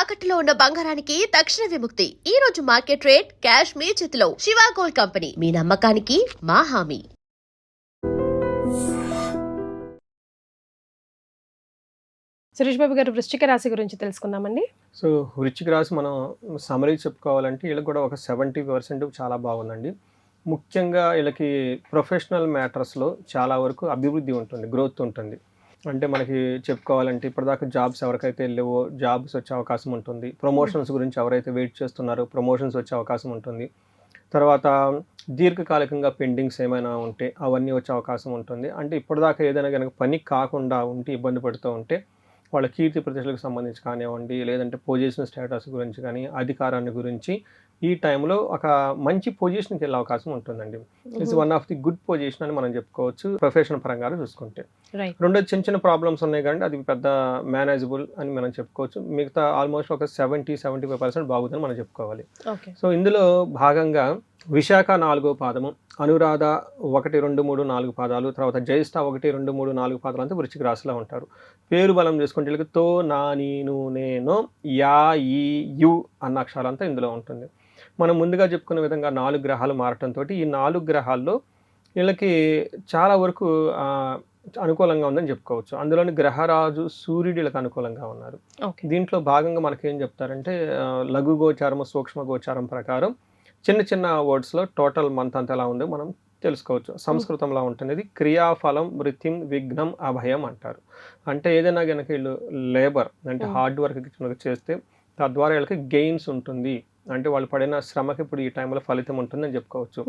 తాకట్టులో ఉన్న బంగారానికి తక్షణ విముక్తి. ఈ రోజు మార్కెట్ రేట్ క్యాష్ మీ చేతిలో. శివ గోల్డ్ కంపెనీ, మీ నమ్మకానికి మా హామీ. సురేష్ బాబు గారు, వృశ్చిక రాశి గురించి తెలుసుకుందామండి. సో వృశ్చిక రాశి మనం సమరీ చెప్పుకోవాలంటే వీళ్ళకి కూడా ఒక 70% చాలా బాగుందండి. ముఖ్యంగా వీళ్ళకి ప్రొఫెషనల్ మ్యాటర్స్లో చాలా వరకు అభివృద్ధి ఉంటుంది, గ్రోత్ ఉంటుంది. అంటే మనకి చెప్పుకోవాలంటే ఇప్పటిదాకా జాబ్స్ ఎవరికైతే లేవో జాబ్స్ వచ్చే అవకాశం ఉంటుంది. ప్రమోషన్స్ గురించి ఎవరైతే వెయిట్ చేస్తున్నారో ప్రమోషన్స్ వచ్చే అవకాశం ఉంటుంది. తర్వాత దీర్ఘకాలికంగా పెండింగ్స్ ఏమైనా ఉంటే అవన్నీ వచ్చే అవకాశం ఉంటుంది. అంటే ఇప్పటిదాకా ఏదైనా కనుక పని కాకుండా ఉంటే ఇబ్బంది పడుతూ ఉంటే వాళ్ళ కీర్తి ప్రతిష్టలకు సంబంధించి కానివ్వండి, లేదంటే పొజిషన్ స్టేటస్ గురించి కానీ, అధికారాన్ని గురించి ఈ టైంలో ఒక మంచి పొజిషన్కి వెళ్ళే అవకాశం ఉంటుందండి. It's one of the good position అని మనం చెప్పుకోవచ్చు ప్రొఫెషన్ పరంగా చూసుకుంటే. రెండోది చిన్న చిన్న ప్రాబ్లమ్స్ ఉన్నాయి కానీ అది పెద్ద మేనేజబుల్ అని మనం చెప్పుకోవచ్చు. మిగతా ఆల్మోస్ట్ ఒక 70-75% బాగుందని మనం చెప్పుకోవాలి. సో ఇందులో భాగంగా విశాఖ 4వ పాదము, అనురాధ 1, 2, 3, 4 పాదాలు, తర్వాత జ్యేష్ఠ 1, 2, 3, 4 పాదాలు అంతా వృశ్చిక రాశిలో ఉంటారు. పేరు బలం చేసుకుంటే వీళ్ళకి తో, నా, నీను, నేను, యా, ఈ, యు అన్న అక్షరాలంతా ఇందులో ఉంటుంది. మనం ముందుగా చెప్పుకున్న విధంగా 4 గ్రహాలు మారటంతో ఈ 4 గ్రహాల్లో వీళ్ళకి చాలా వరకు అనుకూలంగా ఉందని చెప్పుకోవచ్చు. అందులోని గ్రహరాజు సూర్యుడు వీళ్ళకి అనుకూలంగా ఉన్నారు. దీంట్లో భాగంగా మనకేం చెప్తారంటే లఘు గోచారం, సూక్ష్మ గోచారం ప్రకారం చిన్న చిన్న వర్డ్స్లో టోటల్ మంత్ అంతా ఎలా ఉందో మనం తెలుసుకోవచ్చు. సంస్కృతంలో ఉంటుంది క్రియాఫలం వృత్తిం విఘ్నం అభయం అంటారు. అంటే ఏదైనా కనుక వీళ్ళు లేబర్ అంటే హార్డ్ వర్క్ చేస్తే తద్వారా వీళ్ళకి గెయిన్స్ ఉంటుంది. అంటే వాళ్ళు పడిన శ్రమకి ఇప్పుడు ఈ టైంలో ఫలితం ఉంటుందని చెప్పుకోవచ్చు.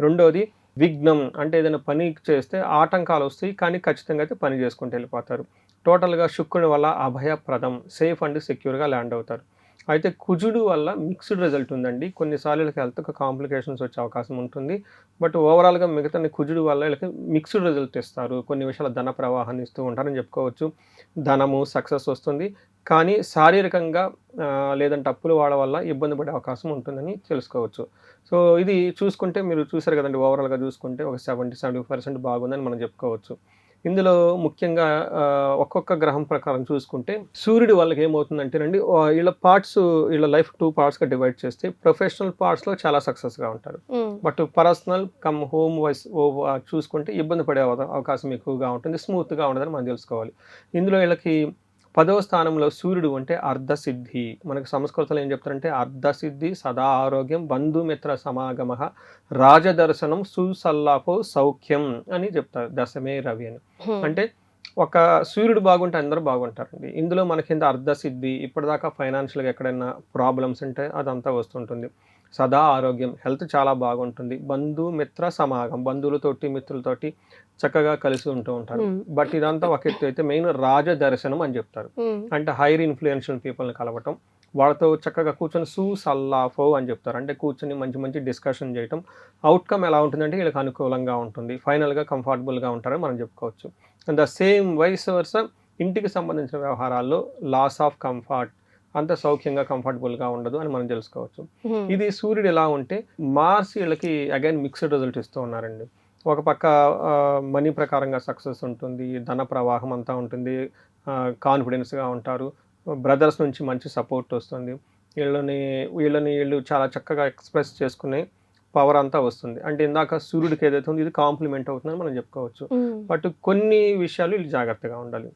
రెండోది విఘ్నం అంటే ఏదైనా పని చేస్తే ఆటంకాలు వస్తాయి కానీ ఖచ్చితంగా అయితే పని చేసుకుంటూ వెళ్ళిపోతారు. టోటల్గా శుక్రుని వల్ల అభయప్రదం, సేఫ్ అండ్ సెక్యూర్గా ల్యాండ్ అవుతారు. అయితే కుజుడు వల్ల మిక్స్డ్ రిజల్ట్ ఉందండి. కొన్నిసార్లు వీళ్ళకి హెల్త్ కాంప్లికేషన్స్ వచ్చే అవకాశం ఉంటుంది. బట్ ఓవరాల్గా మిగతా కుజుడు వల్ల వీళ్ళకి మిక్స్డ్ రిజల్ట్ ఇస్తారు. కొన్ని విషయాల ధన ప్రవాహాన్ని ఇస్తూ ఉంటారని చెప్పుకోవచ్చు. ధనము సక్సెస్ వస్తుంది కానీ శారీరకంగా లేదంటే అప్పుల వాళ్ళ వల్ల ఇబ్బంది పడే అవకాశం ఉంటుందని తెలుసుకోవచ్చు. సో ఇది చూసుకుంటే మీరు చూసారు కదండి, ఓవరాల్గా చూసుకుంటే ఒక 70-75% బాగుందని మనం చెప్పుకోవచ్చు. ఇందులో ముఖ్యంగా ఒక్కొక్క గ్రహం ప్రకారం చూసుకుంటే సూర్యుడి వాళ్ళకి ఏమవుతుందంటేనండి వీళ్ళ లైఫ్ 2 పార్ట్స్గా డివైడ్ చేస్తే ప్రొఫెషనల్ పార్ట్స్లో చాలా సక్సెస్గా ఉంటారు. But personal cum home wise చూసుకుంటే ఇబ్బంది పడే అవకాశం ఎక్కువగా ఉంటుంది, స్మూత్గా ఉండదని మనం తెలుసుకోవాలి. ఇందులో వీళ్ళకి 10వ స్థానంలో సూర్యుడు అంటే అర్ధసిద్ధి. మనకి సంస్కృతంలో ఏం చెప్తారంటే అర్ధసిద్ధి, సదా ఆరోగ్యం, బంధుమిత్ర సమాగమ, రాజదర్శనం, సుసల్లాపో సౌఖ్యం అని చెప్తారు. దశమే రవి అని. అంటే ఒక సూర్యుడు బాగుంటే అందరూ బాగుంటారండి. ఇందులో మనకి అర్ధసిద్ధి, ఇప్పటిదాకా ఫైనాన్షియల్గా ఎక్కడైనా ప్రాబ్లమ్స్ ఉంటే అదంతా వస్తుంటుంది. సదా ఆరోగ్యం, హెల్త్ చాలా బాగుంటుంది. బంధుమిత్ర సమాగం, బంధువులతోటి మిత్రులతోటి చక్కగా కలిసి ఉంటూ ఉంటారు. బట్ ఇదంతా ఒక ఎత్తు అయితే మెయిన్ రాజదర్శనం అని చెప్తారు. అంటే హైర్ ఇన్ఫ్లుయెన్షియల్ పీపుల్ని కలవటం, వాళ్ళతో చక్కగా కూర్చొని సల్లాఫో అని చెప్తారు. అంటే కూర్చొని మంచి మంచి డిస్కషన్ చేయటం. అవుట్కమ్ ఎలా ఉంటుందంటే వీళ్ళకి అనుకూలంగా ఉంటుంది, ఫైనల్గా కంఫర్టబుల్గా ఉంటారని మనం చెప్పుకోవచ్చు. And the same vice versa ఇంటికి సంబంధించిన వ్యవహారాల్లో లాస్ ఆఫ్ కంఫర్ట్, అంత సౌఖ్యంగా కంఫర్టబుల్గా ఉండదు అని మనం తెలుసుకోవచ్చు. ఇది సూర్యుడు ఎలా ఉంటే మార్స్ వీళ్ళకి అగైన్ మిక్స్డ్ రిజల్ట్ ఇస్తూ ఉన్నారండి. ఒక పక్క మనీ ప్రకారంగా సక్సెస్ ఉంటుంది, ధన ప్రవాహం అంతా ఉంటుంది, కాన్ఫిడెన్స్గా ఉంటారు, బ్రదర్స్ నుంచి మంచి సపోర్ట్ వస్తుంది, వీళ్ళు చాలా చక్కగా ఎక్స్ప్రెస్ చేసుకునే పవర్ అంతా వస్తుంది. అంటే ఇందాక సూర్యుడికి ఏదైతే ఉంది ఇది కాంప్లిమెంట్ అవుతుందని మనం చెప్పుకోవచ్చు. బట్ కొన్ని విషయాలు వీళ్ళు జాగ్రత్తగా ఉండాలి.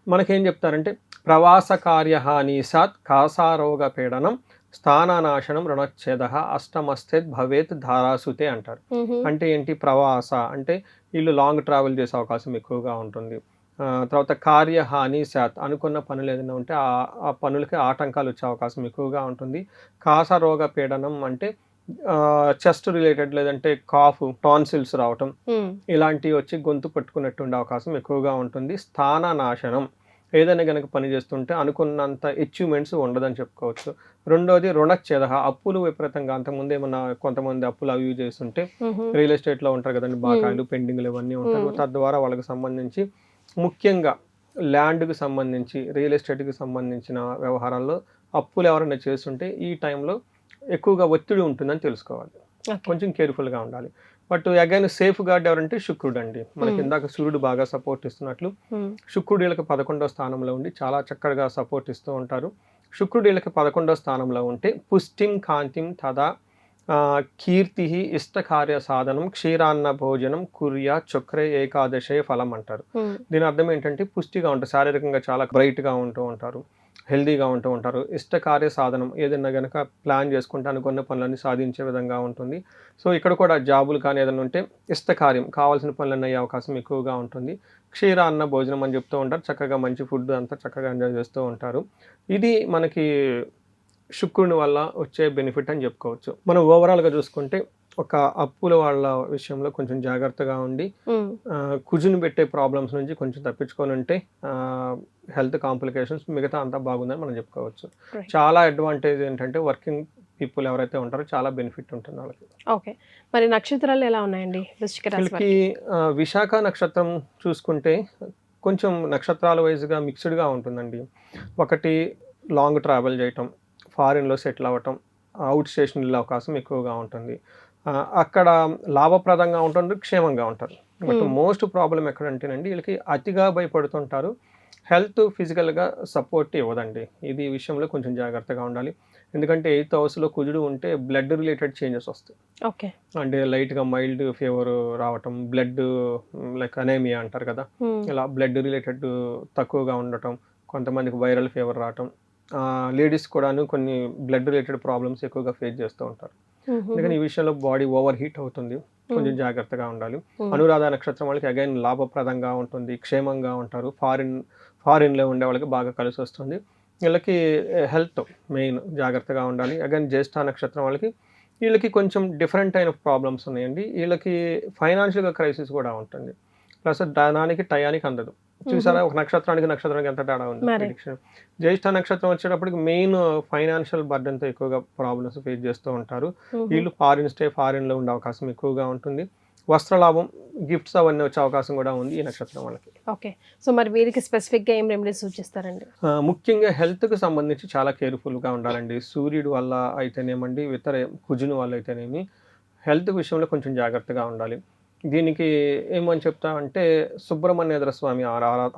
మనకేం చెప్తారంటే ప్రవాస కార్యహాని సాత్ కాసారోగ పీడనం, స్థాననాశనం, రుణచ్ఛేద, అష్టమస్థిత్ భవేత్ ధారాసుతే అంటారు. అంటే ఏంటి, ప్రవాస అంటే వీళ్ళు లాంగ్ ట్రావెల్ చేసే అవకాశం ఎక్కువగా ఉంటుంది. తర్వాత కార్యహాని సాత్ అనుకున్న పనులు ఏదైనా ఉంటే ఆ పనులకి ఆటంకాలు వచ్చే అవకాశం ఎక్కువగా ఉంటుంది. కాసారోగ పీడనం అంటే చెస్ట్ రిలేటెడ్ లేదంటే కాఫ్, టాన్సిల్స్ రావటం ఇలాంటివి వచ్చి గొంతు పట్టుకున్నట్టు ఉండే అవకాశం ఎక్కువగా ఉంటుంది. స్థాన నాశనం, ఏదైనా కనుక పని చేస్తుంటే అనుకున్నంత అచీవ్మెంట్స్ ఉండదని చెప్పుకోవచ్చు. రెండోది రుణచ్ఛేద, అప్పులు విపరీతంగా అంతకుముందు ఏమన్నా కొంతమంది అప్పులు అవి చేస్తుంటే రియల్ ఎస్టేట్లో ఉంటారు కదండి, బాకాయలు పెండింగ్లు ఇవన్నీ ఉంటారు. తద్వారా వాళ్ళకి సంబంధించి ముఖ్యంగా ల్యాండ్కి సంబంధించి రియల్ ఎస్టేట్కి సంబంధించిన వ్యవహారాల్లో అప్పులు ఎవరైనా చేస్తుంటే ఈ టైంలో ఎక్కువగా ఒత్తిడి ఉంటుందని తెలుసుకోవాలి, కొంచెం కేర్ఫుల్గా ఉండాలి. బట్ అగైన్ సేఫ్ గార్డ్ ఎవరంటే శుక్రుడు అండి. మనకి ఇందాక సూర్యుడు బాగా సపోర్ట్ ఇస్తున్నట్లు శుక్రుడు వీళ్ళకి 11వ స్థానంలో ఉండి చాలా చక్కగా సపోర్ట్ ఇస్తూ ఉంటారు. శుక్రుడు వీళ్ళకి 11వ స్థానంలో ఉంటే పుష్టిం కాంతిం తదా కీర్తి ఇష్టకార్య సాధనం క్షీరాన్న భోజనం కుర్యా చక్రే ఏకాదశే ఫలం అంటారు. దీని అర్థం ఏంటంటే పుష్టిగా ఉంటారు, శారీరకంగా చాలా బ్రైట్గా ఉంటూ ఉంటారు, హెల్దీగా ఉంటూ ఉంటారు. ఇష్టకార్య సాధనం ఏదైనా కనుక ప్లాన్ చేసుకుంటే అనుకున్న పనులన్నీ సాధించే విధంగా ఉంటుంది. సో ఇక్కడ కూడా జాబులు కానీ ఏదైనా ఉంటే ఇష్టకార్యం కావాల్సిన పనులన్నీ అయ్యే అవకాశం ఎక్కువగా ఉంటుంది. క్షీర అన్న భోజనం అని చెప్తూ ఉంటారు, చక్కగా మంచి ఫుడ్ అంతా చక్కగా ఎంజాయ్ చేస్తూ ఉంటారు. ఇది మనకి శుక్రుని వల్ల వచ్చే బెనిఫిట్ అని చెప్పుకోవచ్చు. మనం ఓవరాల్గా చూసుకుంటే ఒక అప్పుల వాళ్ళ విషయంలో కొంచెం జాగ్రత్తగా ఉండి కుజుని పెట్టే ప్రాబ్లమ్స్ నుంచి కొంచెం తప్పించుకొని ఉంటే హెల్త్ కాంప్లికేషన్స్ మిగతా అంతా బాగుందని మనం చెప్పుకోవచ్చు. చాలా అడ్వాంటేజ్ ఏంటంటే వర్కింగ్ పీపుల్ ఎవరైతే ఉంటారో చాలా బెనిఫిట్ ఉంటుంది వాళ్ళకి. ఓకే, మరి నక్షత్రాలు ఎలా ఉన్నాయండి వృశ్చిక రాశి వీళ్ళకి విశాఖ నక్షత్రం చూసుకుంటే కొంచెం నక్షత్రాల వైజ్గా మిక్స్డ్గా ఉంటుందండి. ఒకటి లాంగ్ ట్రావెల్ చేయటం, ఫారిన్లో సెటిల్ అవ్వటం, అవుట్ స్టేషన్ వెళ్ళే అవకాశం ఎక్కువగా ఉంటుంది. అక్కడ లాభప్రదంగా ఉంటుంది, క్షేమంగా ఉంటారు. బట్ మోస్ట్ ప్రాబ్లం ఎక్కడంటేనండి వీళ్ళకి అతిగా భయపడుతుంటారు, హెల్త్ ఫిజికల్గా సపోర్ట్ ఇవ్వదండి. ఇది విషయంలో కొంచెం జాగ్రత్తగా ఉండాలి. ఎందుకంటే 8th హౌస్లో కుజుడు ఉంటే బ్లడ్ రిలేటెడ్ చేంజెస్ వస్తాయి. ఓకే, అంటే లైట్గా మైల్డ్ ఫీవర్ రావటం, బ్లడ్ లైక్ అనేమియా అంటారు కదా, ఇలా బ్లడ్ రిలేటెడ్ తక్కువగా ఉండటం, కొంతమందికి వైరల్ ఫీవర్ రావటం, లేడీస్ కూడాను కొన్ని బ్లడ్ రిలేటెడ్ ప్రాబ్లమ్స్ ఎక్కువగా ఫేస్ చేస్తూ ఉంటారు. అందుకని ఈ విషయంలో బాడీ ఓవర్ హీట్ అవుతుంది, కొంచెం జాగ్రత్తగా ఉండాలి. అనురాధ నక్షత్రం వాళ్ళకి అగైన్ లాభప్రదంగా ఉంటుంది, క్షేమంగా ఉంటారు, ఫారిన్లో ఉండే వాళ్ళకి బాగా కలిసి వస్తుంది. వీళ్ళకి హెల్త్ మెయిన్ జాగ్రత్తగా ఉండాలి. అగైన్ జ్యేష్ఠ నక్షత్రం వాళ్ళకి వీళ్ళకి కొంచెం డిఫరెంట్ అయిన ప్రాబ్లమ్స్ ఉన్నాయండి. వీళ్ళకి ఫైనాన్షియల్గా క్రైసిస్ కూడా ఉంటుంది, ప్లస్ దానికి టయానికి అందదు. చూసారా ఒక నక్షత్రానికి ఎంత తేడా ఉంది ప్రిడిక్షన్. జ్యేష్ఠ నక్షత్రం వచ్చేటప్పటికి మెయిన్ ఫైనాన్షియల్ బర్డెన్తో ఎక్కువగా ప్రాబ్లమ్స్ ఫేస్ చేస్తూ ఉంటారు. వీళ్ళు ఫారిన్లో ఉండే అవకాశం ఎక్కువగా ఉంటుంది. వస్త్రలాభం, గిఫ్ట్స్ అవన్నీ వచ్చే అవకాశం కూడా ఉంది ఈ నక్షత్రం వాళ్ళకి. ఓకే, సో మరి వీరికి స్పెసిఫిక్గా ఏం రెమెడీస్ సూచిస్తారండి? ముఖ్యంగా హెల్త్కి సంబంధించి చాలా కేర్ఫుల్గా ఉండాలండి. సూర్యుడు వల్ల అయితేనేమండి, ఇతర కుజుని వల్ల అయితేనేమి హెల్త్ విషయంలో కొంచెం జాగ్రత్తగా ఉండాలి. దీనికి ఏమని చెప్తామంటే సుబ్రహ్మణ్యేంద్ర స్వామి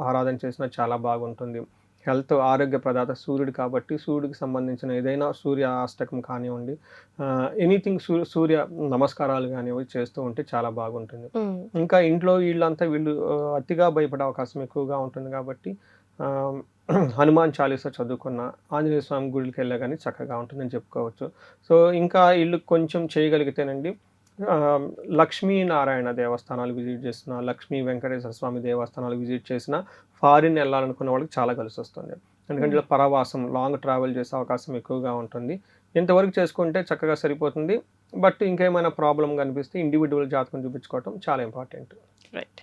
ఆరాధన చేసినా చాలా బాగుంటుంది. హెల్త్ ఆరోగ్య ప్రదాత సూర్యుడు కాబట్టి సూర్యుడికి సంబంధించిన ఏదైనా సూర్య అష్టకం కానివ్వండి, ఎనీథింగ్ సూర్య నమస్కారాలు కానివ్వండి చేస్తూ ఉంటే చాలా బాగుంటుంది. ఇంకా ఇంట్లో వీళ్ళు అతిగా భయపడే అవకాశం ఎక్కువగా ఉంటుంది కాబట్టి హనుమాన్ చాలీసా చదువుకున్న, ఆంజనేయ స్వామి గుడికి వెళ్ళా కానీ చక్కగా ఉంటుందని చెప్పుకోవచ్చు. సో ఇంకా వీళ్ళు కొంచెం చేయగలిగితేనండి లక్ష్మీనారాయణ దేవస్థానాలు విజిట్ చేసిన, లక్ష్మీ వెంకటేశ్వర స్వామి దేవస్థానాలు విజిట్ చేసిన, ఫారిన్ వెళ్ళాలనుకున్న వాళ్ళకి చాలా కలిసి వస్తుంది. ఎందుకంటే ఇలా పరవాసం లాంగ్ ట్రావెల్ చేసే అవకాశం ఎక్కువగా ఉంటుంది. ఇంతవరకు చేసుకుంటే చక్కగా సరిపోతుంది. బట్ ఇంకేమైనా ప్రాబ్లం కనిపిస్తే ఇండివిజువల్ జాతకం చూపించుకోవటం చాలా ఇంపార్టెంట్. రైట్.